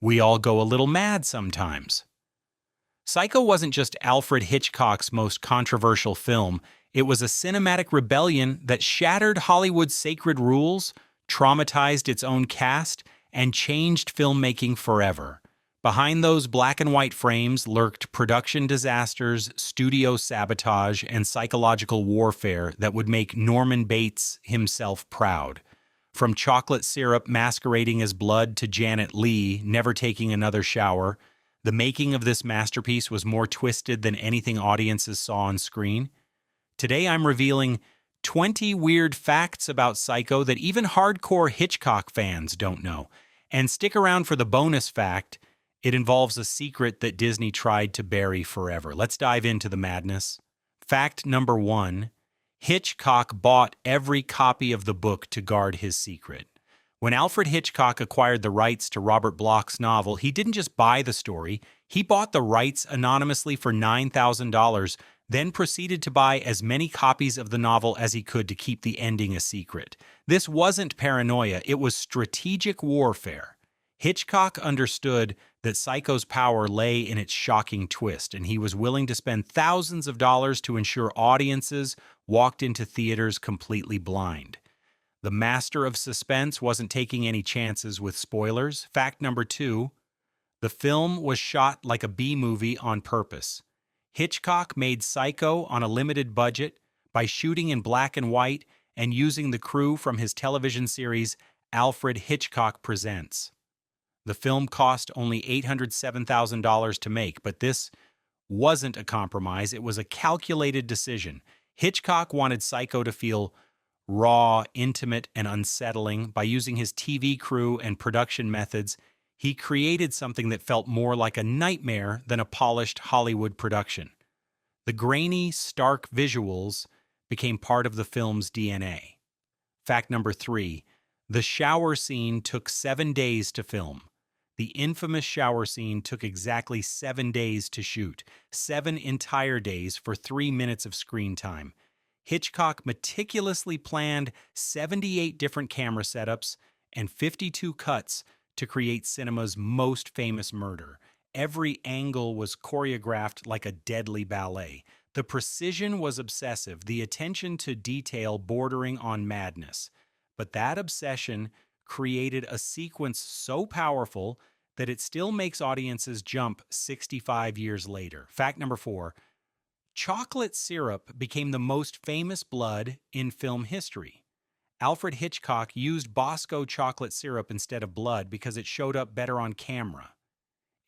We all go a little mad sometimes. Psycho wasn't just Alfred Hitchcock's most controversial film, it was a cinematic rebellion that shattered Hollywood's sacred rules, traumatized its own cast, and changed filmmaking forever. Behind those black and white frames lurked production disasters, studio sabotage, and psychological warfare that would make Norman Bates himself proud. From chocolate syrup masquerading as blood to Janet Leigh never taking another shower, the making of this masterpiece was more twisted than anything audiences saw on screen. Today I'm revealing 20 weird facts about Psycho that even hardcore Hitchcock fans don't know. And stick around for the bonus fact. It involves a secret that Disney tried to bury forever. Let's dive into the madness. Fact number 1. Hitchcock bought every copy of the book to guard his secret. When Alfred Hitchcock acquired the rights to Robert Bloch's novel, he didn't just buy the story, he bought the rights anonymously for $9,000, then proceeded to buy as many copies of the novel as he could to keep the ending a secret. This wasn't paranoia, it was strategic warfare. Hitchcock understood that Psycho's power lay in its shocking twist, and he was willing to spend thousands of dollars to ensure audiences walked into theaters completely blind. The master of suspense wasn't taking any chances with spoilers. Fact number 2, the film was shot like a B-movie on purpose. Hitchcock made Psycho on a limited budget by shooting in black and white and using the crew from his television series Alfred Hitchcock Presents. The film cost only $807,000 to make, but this wasn't a compromise. It was a calculated decision. Hitchcock wanted Psycho to feel raw, intimate, and unsettling. By using his TV crew and production methods, he created something that felt more like a nightmare than a polished Hollywood production. The grainy, stark visuals became part of the film's DNA. Fact number 3, the shower scene took 7 days to film. The infamous shower scene took exactly 7 days to shoot, 7 entire days for 3 minutes of screen time. Hitchcock meticulously planned 78 different camera setups and 52 cuts to create cinema's most famous murder. Every angle was choreographed like a deadly ballet. The precision was obsessive, the attention to detail bordering on madness. But that obsession created a sequence so powerful that it still makes audiences jump 65 years later. Fact number 4, chocolate syrup became the most famous blood in film history. Alfred Hitchcock used Bosco chocolate syrup instead of blood because it showed up better on camera.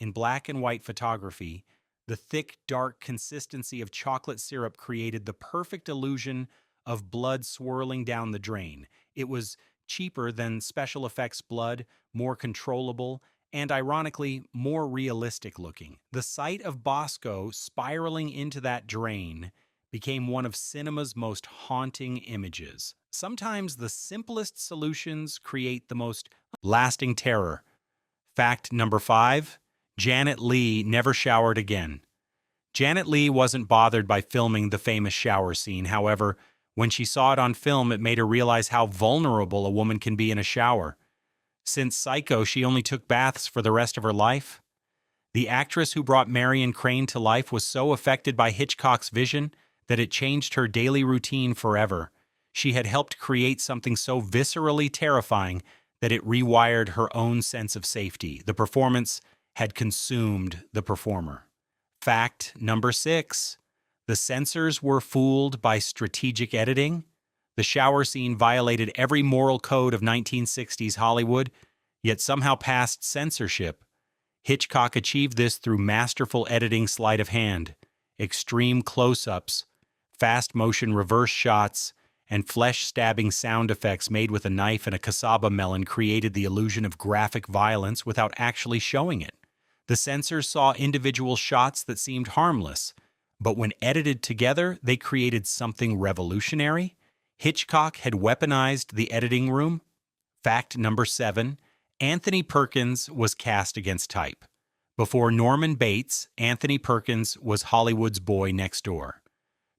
In black and white photography, the thick, dark consistency of chocolate syrup created the perfect illusion of blood swirling down the drain. It was cheaper than special effects blood, more controllable, and ironically, more realistic looking. The sight of Bosco spiraling into that drain became one of cinema's most haunting images. Sometimes the simplest solutions create the most lasting terror. Fact number 5, Janet Leigh never showered again. Janet Leigh wasn't bothered by filming the famous shower scene. However, when she saw it on film, it made her realize how vulnerable a woman can be in a shower. Since Psycho, she only took baths for the rest of her life. The actress who brought Marion Crane to life was so affected by Hitchcock's vision that it changed her daily routine forever. She had helped create something so viscerally terrifying that it rewired her own sense of safety. The performance had consumed the performer. Fact number 6, the censors were fooled by strategic editing. The shower scene violated every moral code of 1960s Hollywood, yet somehow passed censorship. Hitchcock achieved this through masterful editing sleight of hand, extreme close-ups, fast-motion reverse shots, and flesh-stabbing sound effects made with a knife and a cassava melon created the illusion of graphic violence without actually showing it. The censors saw individual shots that seemed harmless, but when edited together, they created something revolutionary. Hitchcock had weaponized the editing room. Fact number 7, Anthony Perkins was cast against type. Before Norman Bates, Anthony Perkins was Hollywood's boy next door.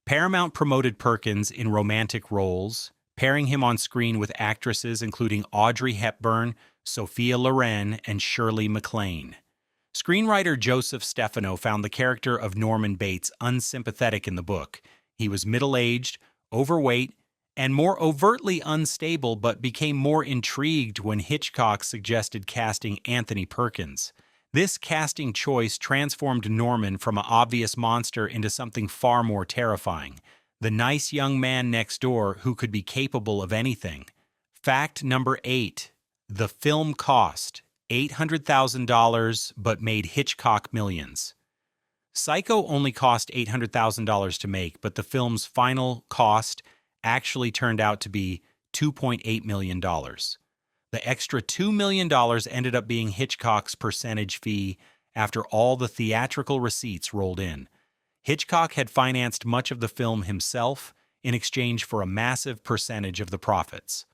Paramount promoted Perkins in romantic roles, pairing him on screen with actresses including Audrey Hepburn, Sophia Loren, and Shirley MacLaine. Screenwriter Joseph Stefano found the character of Norman Bates unsympathetic in the book. He was middle-aged, overweight, and more overtly unstable, but became more intrigued when Hitchcock suggested casting Anthony Perkins. This casting choice transformed Norman from an obvious monster into something far more terrifying. The nice young man next door who could be capable of anything. Fact number 8. The film cost $800,000 but made Hitchcock millions. Psycho only cost $800,000 to make, but the film's final cost actually turned out to be $2.8 million. The extra $2 million ended up being Hitchcock's percentage fee after all the theatrical receipts rolled in. Hitchcock had financed much of the film himself in exchange for a massive percentage of the profits.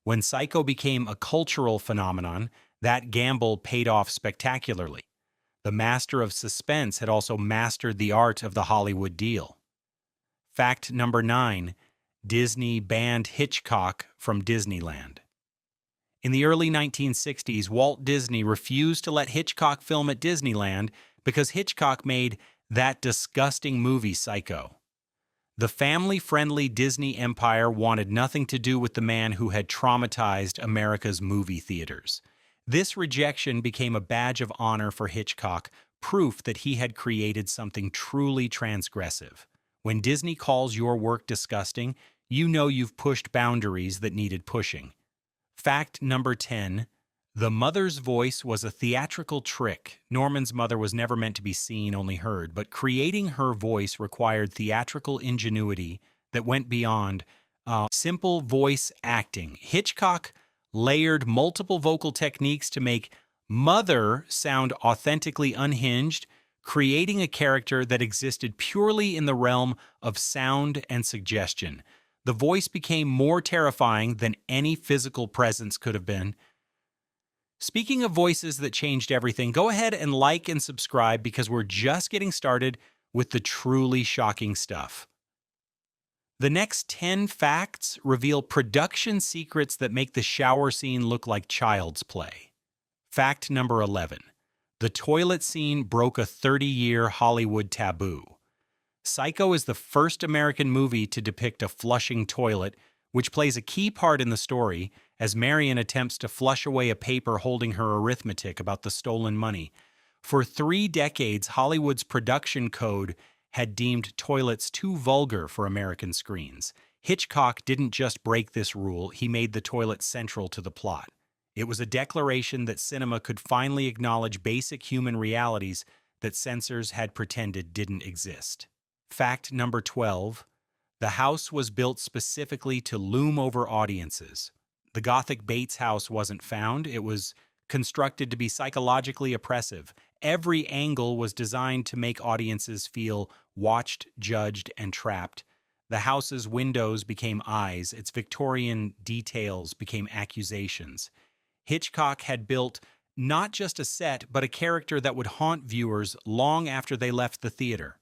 When Psycho became a cultural phenomenon, that gamble paid off spectacularly. The master of suspense had also mastered the art of the Hollywood deal. Fact number 9. Disney banned Hitchcock from Disneyland. In the early 1960s, Walt Disney refused to let Hitchcock film at Disneyland because Hitchcock made that disgusting movie Psycho. The family-friendly Disney empire wanted nothing to do with the man who had traumatized America's movie theaters. This rejection became a badge of honor for Hitchcock, proof that he had created something truly transgressive. When Disney calls your work disgusting, you know you've pushed boundaries that needed pushing. Fact number 10. The mother's voice was a theatrical trick. Norman's mother was never meant to be seen, only heard, but creating her voice required theatrical ingenuity that went beyond simple voice acting. Hitchcock layered multiple vocal techniques to make Mother sound authentically unhinged, creating a character that existed purely in the realm of sound and suggestion. The voice became more terrifying than any physical presence could have been. Speaking of voices that changed everything, go ahead and like and subscribe because we're just getting started with the truly shocking stuff. The next 10 facts reveal production secrets that make the shower scene look like child's play. Fact number 11. The toilet scene broke a 30-year Hollywood taboo. Psycho is the first American movie to depict a flushing toilet, which plays a key part in the story as Marion attempts to flush away a paper holding her arithmetic about the stolen money. For 3 decades, Hollywood's production code had deemed toilets too vulgar for American screens. Hitchcock didn't just break this rule, he made the toilet central to the plot. It was a declaration that cinema could finally acknowledge basic human realities that censors had pretended didn't exist. Fact number 12. The house was built specifically to loom over audiences. The Gothic Bates house wasn't found. It was constructed to be psychologically oppressive. Every angle was designed to make audiences feel watched, judged, and trapped. The house's windows became eyes. Its Victorian details became accusations. Hitchcock had built not just a set, but a character that would haunt viewers long after they left the theater.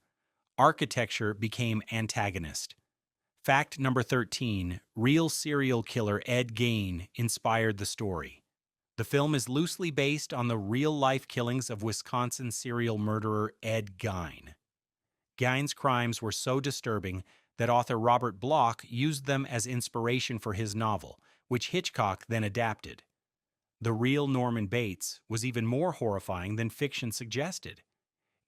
Architecture became antagonist. Fact number 13. Real serial killer Ed Gein inspired the story. The film is loosely based on the real-life killings of Wisconsin serial murderer Ed Gein. Gein's crimes were so disturbing that author Robert Bloch used them as inspiration for his novel, which Hitchcock then adapted. The real Norman Bates was even more horrifying than fiction suggested.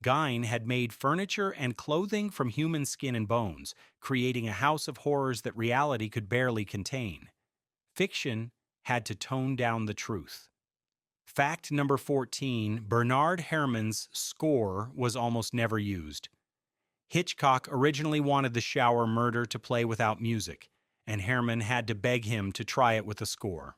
Gein had made furniture and clothing from human skin and bones, creating a house of horrors that reality could barely contain. Fiction had to tone down the truth. Fact number 14. Bernard Herrmann's score was almost never used. Hitchcock originally wanted the shower murder to play without music, and Herrmann had to beg him to try it with a score.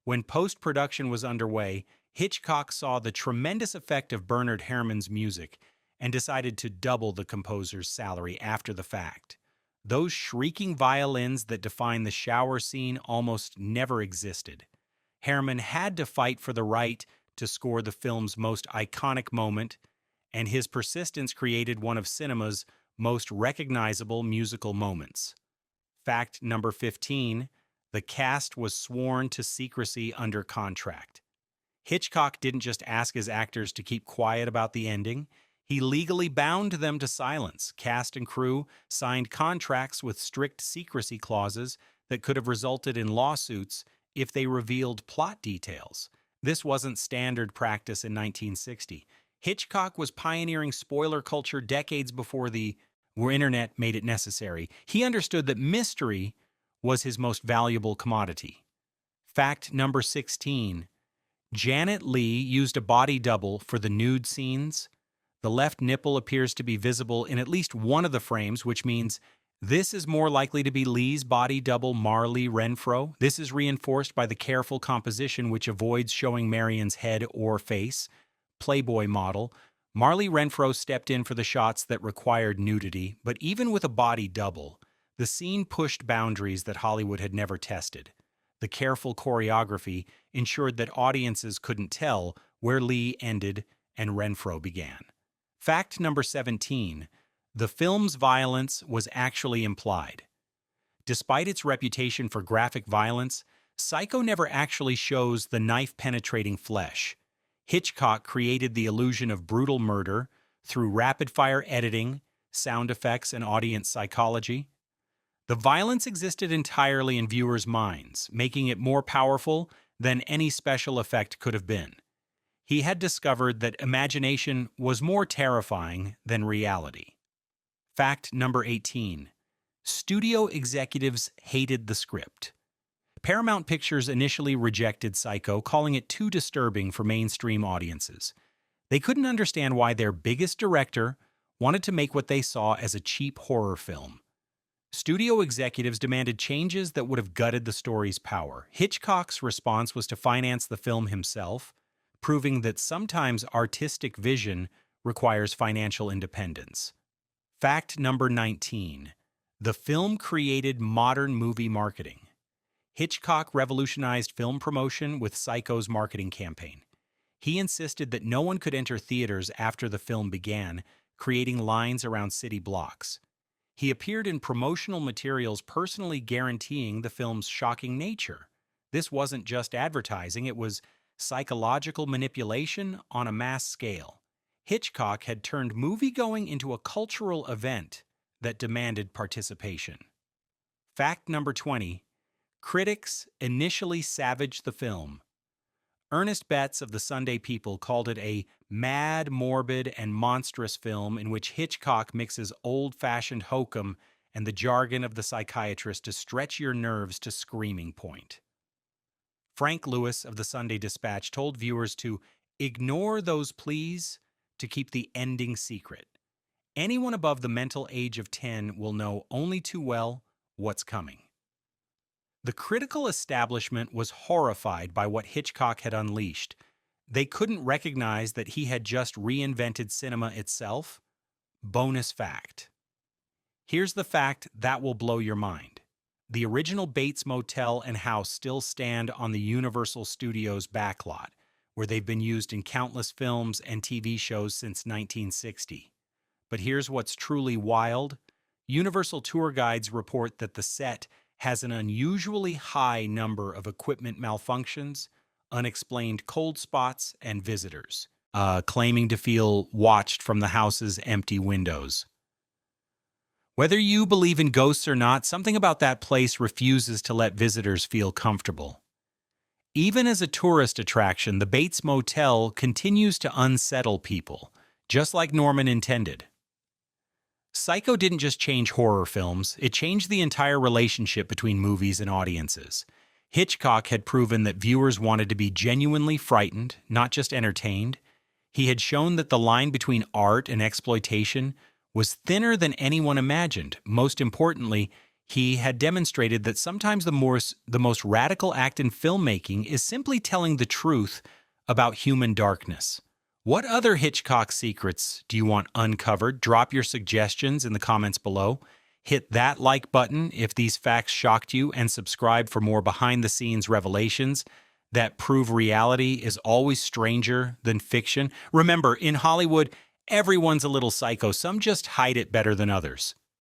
When post-production was underway, Hitchcock saw the tremendous effect of Bernard Herrmann's music and decided to double the composer's salary after the fact. Those shrieking violins that define the shower scene almost never existed. Herrmann had to fight for the right to score the film's most iconic moment, and his persistence created one of cinema's most recognizable musical moments. Fact number 15. The cast was sworn to secrecy under contract. Hitchcock didn't just ask his actors to keep quiet about the ending. He legally bound them to silence. Cast and crew signed contracts with strict secrecy clauses that could have resulted in lawsuits if they revealed plot details. This wasn't standard practice in 1960. Hitchcock was pioneering spoiler culture decades before the internet made it necessary. He understood that mystery was his most valuable commodity. Fact number 16. Janet Leigh used a body double for the nude scenes. The left nipple appears to be visible in at least one of the frames, which means this is more likely to be Leigh's body double, Marlee Renfro. This is reinforced by the careful composition, which avoids showing Marion's head or face. Playboy model. Marlee Renfro stepped in for the shots that required nudity, but even with a body double, the scene pushed boundaries that Hollywood had never tested. The careful choreography ensured that audiences couldn't tell where Leigh ended and Renfro began. Fact number 17. The film's violence was actually implied. Despite its reputation for graphic violence, Psycho never actually shows the knife-penetrating flesh. Hitchcock created the illusion of brutal murder through rapid-fire editing, sound effects, and audience psychology. The violence existed entirely in viewers' minds, making it more powerful than any special effect could have been. He had discovered that imagination was more terrifying than reality. Fact number 18. Studio executives hated the script. Paramount Pictures initially rejected Psycho, calling it too disturbing for mainstream audiences. They couldn't understand why their biggest director wanted to make what they saw as a cheap horror film. Studio executives demanded changes that would have gutted the story's power. Hitchcock's response was to finance the film himself, proving that sometimes artistic vision requires financial independence. Fact number 19. The film created modern movie marketing. Hitchcock revolutionized film promotion with Psycho's marketing campaign. He insisted that no one could enter theaters after the film began, creating lines around city blocks. He appeared in promotional materials personally guaranteeing the film's shocking nature. This wasn't just advertising, it was psychological manipulation on a mass scale. Hitchcock had turned moviegoing into a cultural event that demanded participation. Fact number 20. Critics initially savaged the film. Ernest Betts of the Sunday People called it a mad, morbid, and monstrous film in which Hitchcock mixes old-fashioned hokum and the jargon of the psychiatrist to stretch your nerves to screaming point. Frank Lewis of the Sunday Dispatch told viewers to ignore those pleas to keep the ending secret. Anyone above the mental age of 10 will know only too well what's coming. The critical establishment was horrified by what Hitchcock had unleashed. They couldn't recognize that he had just reinvented cinema itself. Bonus fact. Here's the fact that will blow your mind. The original Bates Motel and house still stand on the Universal Studios backlot, where they've been used in countless films and TV shows since 1960. But here's what's truly wild. Universal tour guides report that the set has an unusually high number of equipment malfunctions, unexplained cold spots, and visitors, claiming to feel watched from the house's empty windows. Whether you believe in ghosts or not, something about that place refuses to let visitors feel comfortable. Even as a tourist attraction, the Bates Motel continues to unsettle people, just like Norman intended. Psycho didn't just change horror films, it changed the entire relationship between movies and audiences. Hitchcock had proven that viewers wanted to be genuinely frightened, not just entertained. He had shown that the line between art and exploitation was thinner than anyone imagined. Most importantly, he had demonstrated that sometimes the most radical act in filmmaking is simply telling the truth about human darkness. What other Hitchcock secrets do you want uncovered? Drop your suggestions in the comments below. Hit that like button if these facts shocked you, and subscribe for more behind-the-scenes revelations that prove reality is always stranger than fiction. Remember, in Hollywood, everyone's a little psycho. Some just hide it better than others.